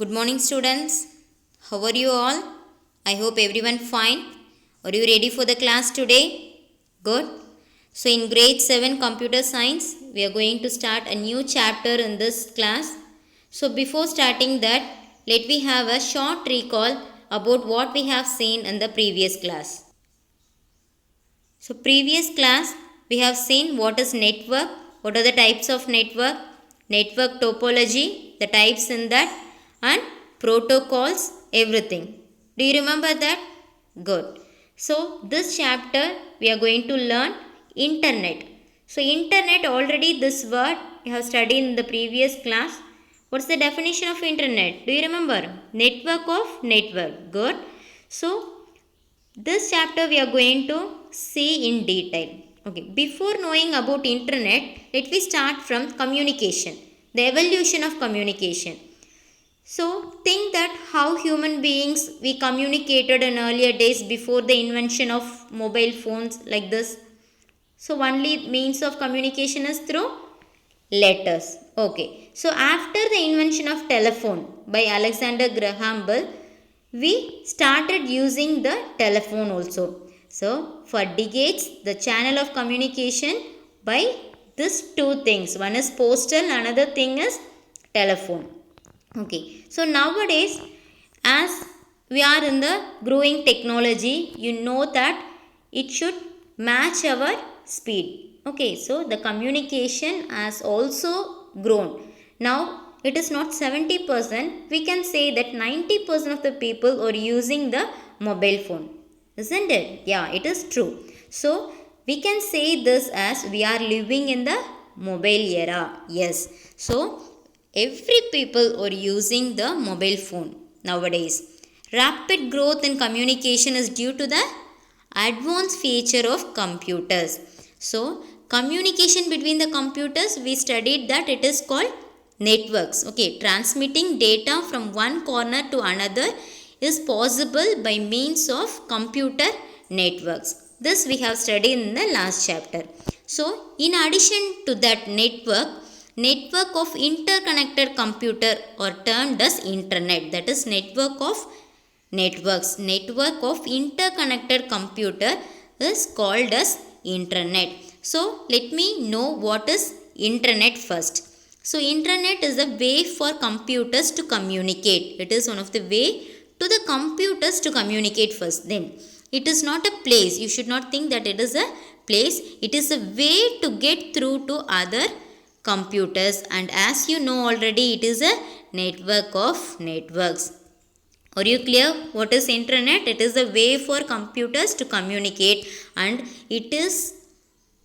Good morning, students. How are you all? I hope everyone fine. Are you ready for the class today? Good. So in grade 7 computer science, we are going to start a new chapter in this class. So before starting that, let me have a short recall about what we have seen in the previous class. So previous class, we have seen what is network, what are the types of network topology, the types in that, and protocols, everything. Do you remember that? Good. So this chapter, we are going to learn internet. So internet, already this word you have studied in the previous class. What's the definition of internet? Do you remember? Network of network. Good. So this chapter we are going to see in detail. Okay, before knowing about internet, let me start from communication, the evolution of communication. So think that how human beings we communicated in earlier days before the invention of mobile phones like this. So only means of communication is through letters. Okay. So after the invention of telephone by Alexander Graham Bell, we started using the telephone also. So for decades, the channel of communication by these two things. One is postal, another thing is telephone. Okay. So nowadays, as we are in the growing technology, you know that it should match our speed. Okay. So the communication has also grown. Now it is not 70%, we can say that 90% of the people are using the mobile phone, isn't it? Yeah, it is true. So we can say this as we are living in the mobile era. Yes. So every people are using the mobile phone nowadays. Rapid growth in communication is due to the advanced feature of computers. So communication between the computers, we studied that it is called networks. Okay, transmitting data from one corner to another is possible by means of computer networks. This we have studied in the last chapter. So in addition to that network of interconnected computer are termed as internet. That is network of networks. Network of interconnected computer is called as internet. So let me know what is internet first. So internet is a way for computers to communicate. It is one of the way to the computers to communicate first. Then it is not a place. You should not think that it is a place. It is a way to get through to other computers, and as you know already, it is a network of networks. Are you clear what is internet? It is a way for computers to communicate, and it is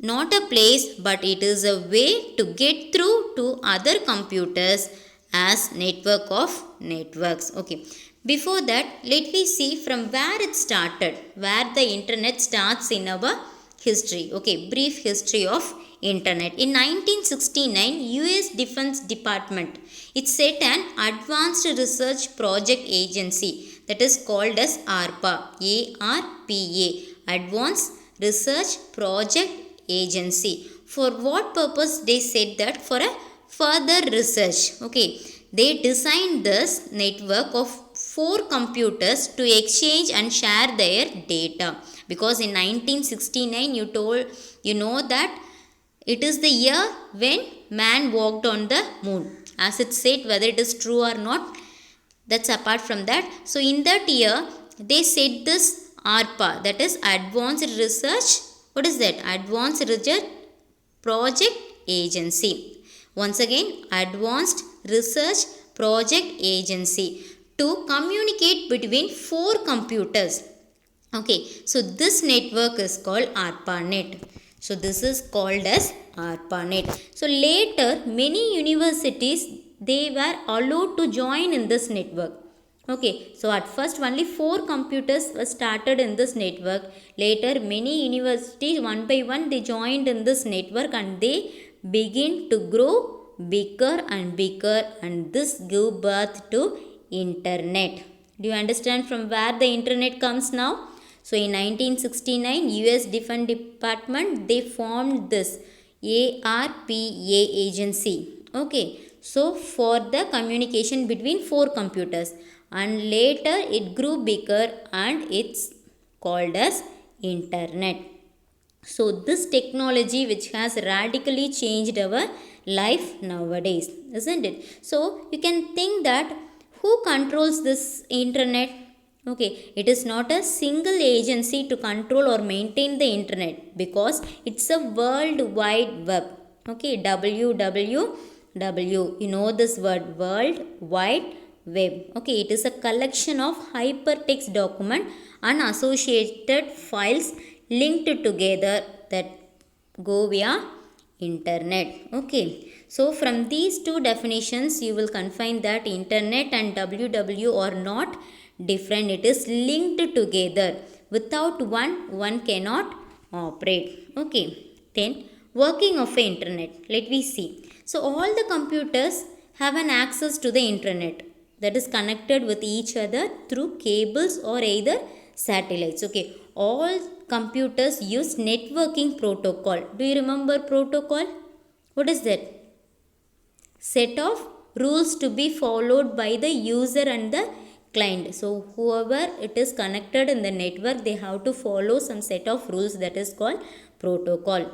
not a place, but it is a way to get through to other computers as network of networks. Okay. Before that, let me see from where it started, where the internet starts in our history. Okay, brief history of internet. In 1969, US Defense Department, it set an advanced research project agency that is called as ARPA, ARPA, Advanced Research Project Agency. For what purpose? They said that for a further research. Okay, they designed this network of 4 computers to exchange and share their data, because in 1969 you know that it is the year when man walked on the moon. As it said, whether it is true or not, that's apart from that. So in that year they said this ARPA, that is Advanced Research, what is that? Advanced Research Project Agency. Once again, Advanced Research Project Agency, to communicate between 4 computers. Okay, so this network is called ARPANET. So this is called as ARPANET. So later, many universities, they were allowed to join in this network. Okay, so at first only 4 computers were started in this network. Later, many universities one by one they joined in this network, and they begin to grow bigger and bigger, and this give birth to internet. Do you understand from where the internet comes now? So in 1969, US Defense Department, they formed this ARPA agency. Okay, So for the communication between four computers, and later it grew bigger and it's called as internet. So this technology which has radically changed our life nowadays, isn't it? So you can think that who controls this internet? Okay, it is not a single agency to control or maintain the internet, because it's a world wide web. Okay, www, you know this word, world wide web. Okay, it is a collection of hypertext document and associated files linked together that go via internet. Okay, so from these two definitions you will confine that internet and www are not different, it is linked together. Without one cannot operate. Okay, then working of the internet, let me see. So all the computers have an access to the internet, that is connected with each other through cables or either satellites. Okay, all computers use networking protocol. Do you remember protocol? What is that? Set of rules to be followed by the user and the client. So whoever it is connected in the network, they have to follow some set of rules, that is called protocol.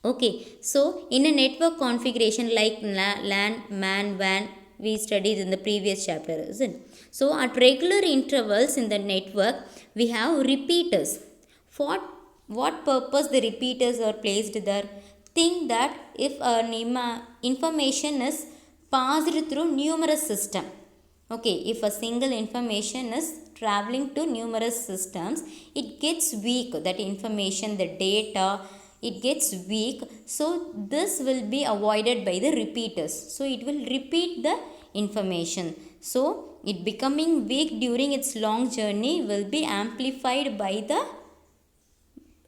Okay, so in a network configuration like LAN, MAN, WAN, we studied in the previous chapter, isn't it? So at regular intervals in the network, we have repeaters. For what purpose the repeaters are placed there? Think that if an information is passed through numerous systems. Okay, if a single information is traveling to numerous systems, it gets weak, that information, the data, it gets weak. So this will be avoided by the repeaters. So it will repeat the information. So it becoming weak during its long journey will be amplified by the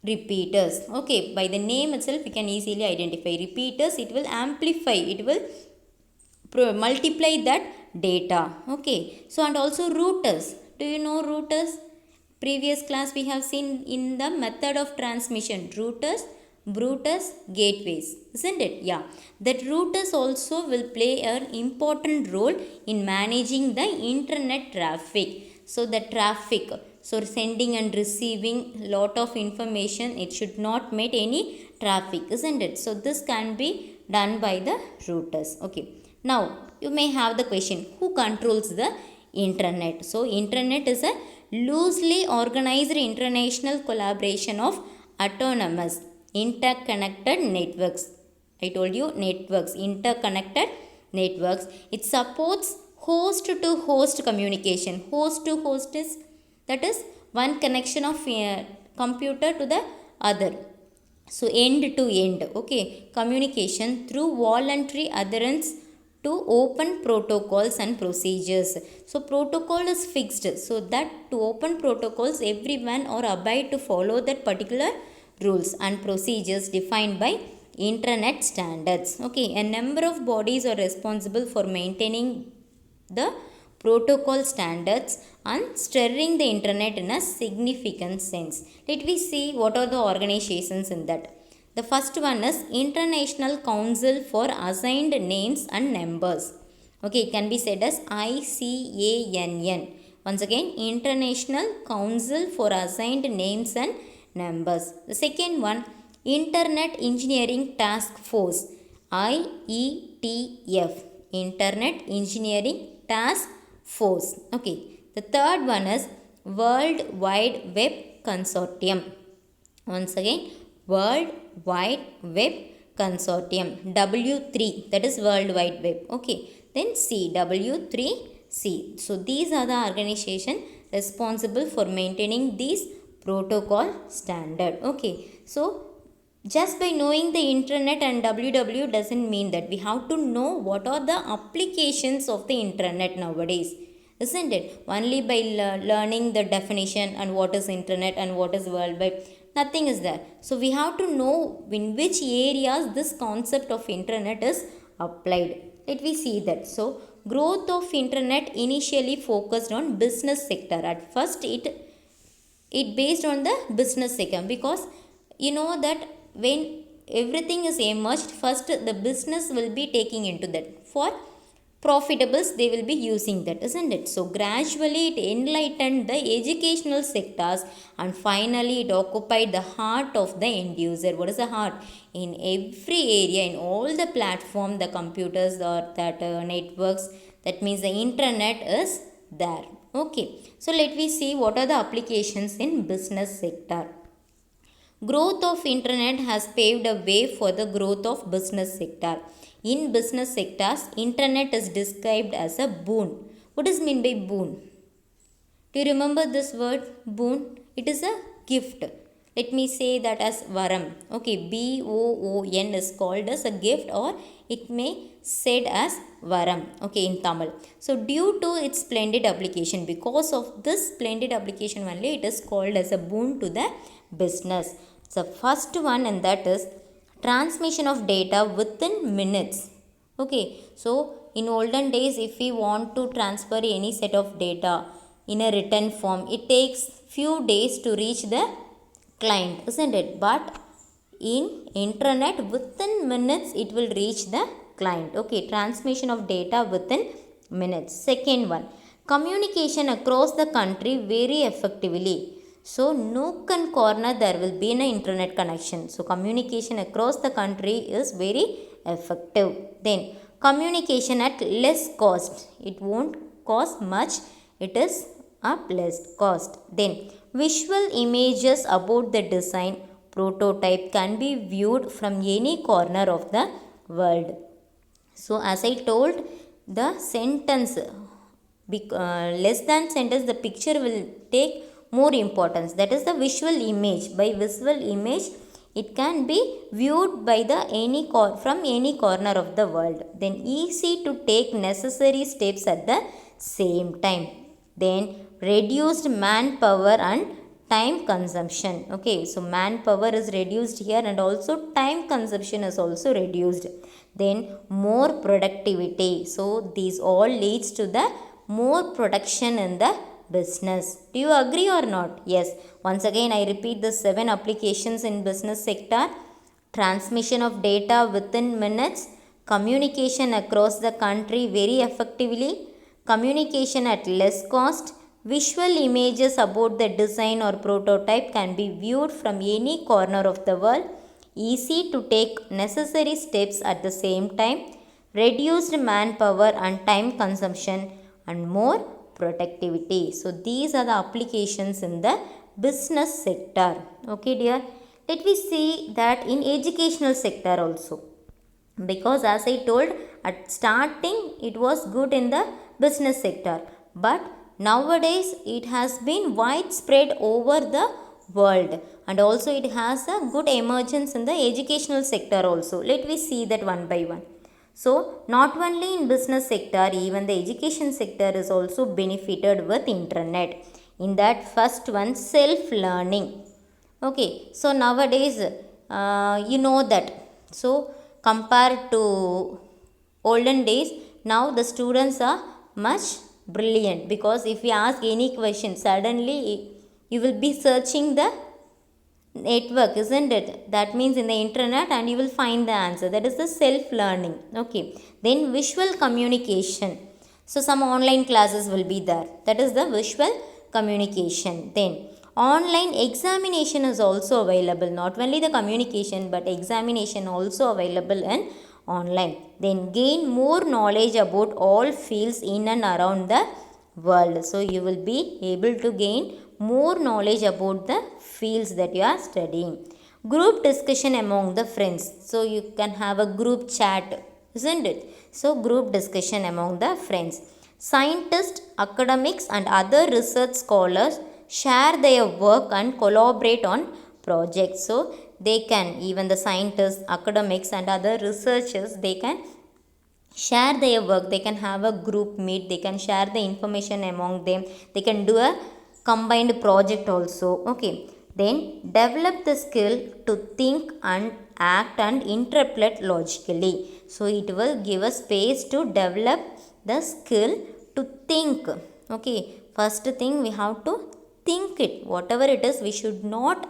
repeaters. Okay, by the name itself you can easily identify repeaters. It will amplify, it will multiply that data. Okay, so and also routers. Do you know routers? Previous class we have seen in the method of transmission, routers, Brutus, gateways, isn't it? Yeah, that routers also will play an important role in managing the internet traffic. So the traffic, so sending and receiving lot of information, it should not make any traffic, isn't it? So this can be done by the routers. Okay, now you may have the question, who controls the internet? So internet is a loosely organized international collaboration of autonomous interconnected networks. I told you networks, interconnected networks. It supports host to host communication. Host to host is, that is one connection of computer to the other. So end to end, okay, communication through voluntary adherence to open protocols and procedures. So protocol is fixed, so that to open protocols everyone or abide to follow that particular rules and procedures defined by internet standards. Okay, a number of bodies are responsible for maintaining the protocol standards and steering the internet in a significant sense. Let me see what are the organizations in that. The first one is International Council for Assigned Names and Numbers. Okay, it can be said as ICANN. Once again, International Council for Assigned Names and Numbers. The second one, Internet Engineering Task Force, IETF. Internet Engineering Task Force. Okay. The third one is World Wide Web Consortium. Once again, World Wide Web Consortium, W3, that is World Wide Web. Okay, then C, W3C. So these are the organization responsible for maintaining these protocol standard. Okay, so just by knowing the internet and www doesn't mean that we have to know what are the applications of the internet nowadays, isn't it? Only by learning the definition and what is internet and what is world wide, nothing is there. So we have to know in which areas this concept of internet is applied. Let me see that. So growth of internet initially focused on business sector. At first it based on the business sector, because you know that when everything is emerged, first the business will be taking into that. for profitables they will be using that, isn't it? So gradually it enlightened the educational sectors, and finally it occupied the heart of the end user. What is the heart? In every area, in all the platform, the computers or that networks, that means the internet is there. Okay, so let me see what are the applications in business sector. Growth of internet has paved a way for the growth of business sector. In business sectors, internet is described as a boon. What is mean by boon? Do you remember this word boon? It is a gift. Let me say that as varam. Okay, BOON is called as a gift, or it may said as varam. Okay, in Tamil. So due to its splendid application, because of this splendid application only, it is called as a boon to the business. So first one, and that is transmission of data within minutes. Okay, so in olden days, if we want to transfer any set of data in a written form, it takes few days to reach the client, isn't it? But in internet, within minutes it will reach the client. Okay, transmission of data within minutes. Second one, communication across the country very effectively. So nook and corner there will be an internet connection. So communication across the country is very effective. Then communication at less cost. It won't cost much. It is at less cost. Then visual images about the design prototype can be viewed from any corner of the world. So as I told, the sentence less than sentence, the picture will take more importance. That is the visual image. By visual image, it can be viewed by the from any corner of the world. Then easy to take necessary steps at the same time. Then reduced manpower and time consumption. Okay, so manpower is reduced here, and also time consumption is also reduced. Then more productivity. So these all leads to the more production in the business. Do you agree or not? Yes. Once again I repeat the 7 applications in business sector. Transmission of data within minutes, communication across the country very effectively, communication at less cost, visual images about the design or prototype can be viewed from any corner of the world, easy to take necessary steps at the same time, reduced manpower and time consumption, and more productivity. So these are the applications in the business sector. Okay dear, let me see that in educational sector also, because as I told at starting it was good in the business sector, but nowadays it has been widespread over the world, and also it has a good emergence in the educational sector also. Let me see that one by one. So not only in business sector, even the education sector is also benefited with internet. In that first one, self learning. Okay, so nowadays you know that, so compared to olden days, now the students are much brilliant, because if you ask any question, suddenly you will be searching the network, isn't it? That means in the internet, and you will find the answer. That is the self learning. Okay, then visual communication. So some online classes will be there. That is the visual communication. Then online examination is also available. Not only the communication, but examination also available in online. Then gain more knowledge about all fields in and around the world. So you will be able to gain more knowledge about the fields that you are studying. Group discussion among the friends. So you can have a group chat, isn't it? So group discussion among the friends. Scientists, academics and other research scholars share their work and collaborate on projects. So they can, even the scientists, academics and other researchers, they can share their work. They can have a group meet, they can share the information among them, they can do a combined project also. Okay, then develop the skill to think and act and interpret logically. So it will give a space to develop the skill to think. Okay, first thing we have to think it, whatever it is, we should not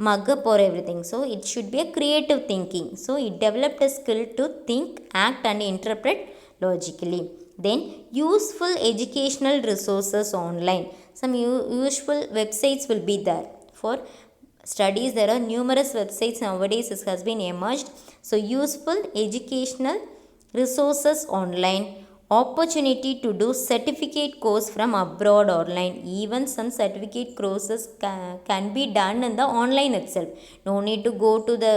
mug up or everything. So it should be a creative thinking. So it developed a skill to think, act and interpret logically. Then useful educational resources online. Some useful websites will be there for studies. There are numerous websites nowadays this has been emerged. So useful educational resources online, opportunity to do certificate course from abroad online. Even some certificate courses can be done in the online itself. No need to go to the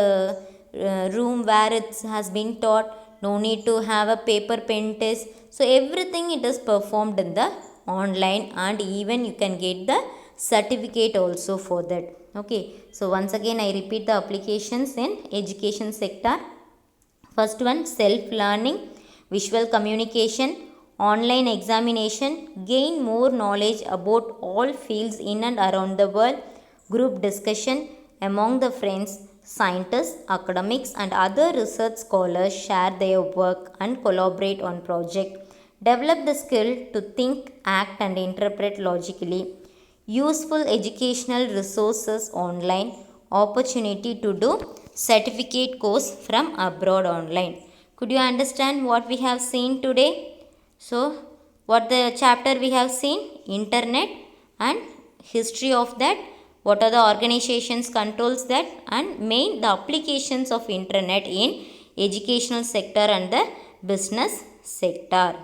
room where it has been taught. No need to have a paper pen test. So everything it is performed in the online, and even you can get the certificate also for that. Okay, so once again I repeat the applications in education sector. First one, self learning, visual communication, online examination, gain more knowledge about all fields in and around the world, group discussion among the friends, scientists, academics and other research scholars share their work and collaborate on project. Develop the skill to think, act and interpret logically. Useful educational resources online, opportunity to do certificate course from abroad online. Could you understand what we have seen today? So what the chapter we have seen? Internet and history of that, what are the organizations controls that, and main the applications of internet in educational sector and the business sector.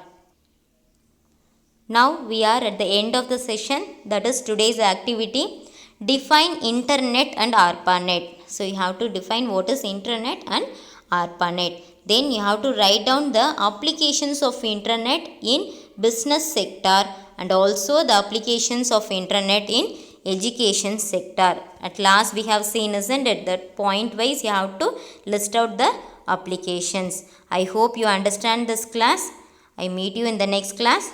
Now we are at the end of the session, that is today's activity. Define internet and ARPANET. So you have to define what is internet and ARPANET. Then you have to write down the applications of internet in business sector and also the applications of internet in education sector. At last we have seen, isn't it, that point wise you have to list out the applications. I hope you understand this class. I meet you in the next class.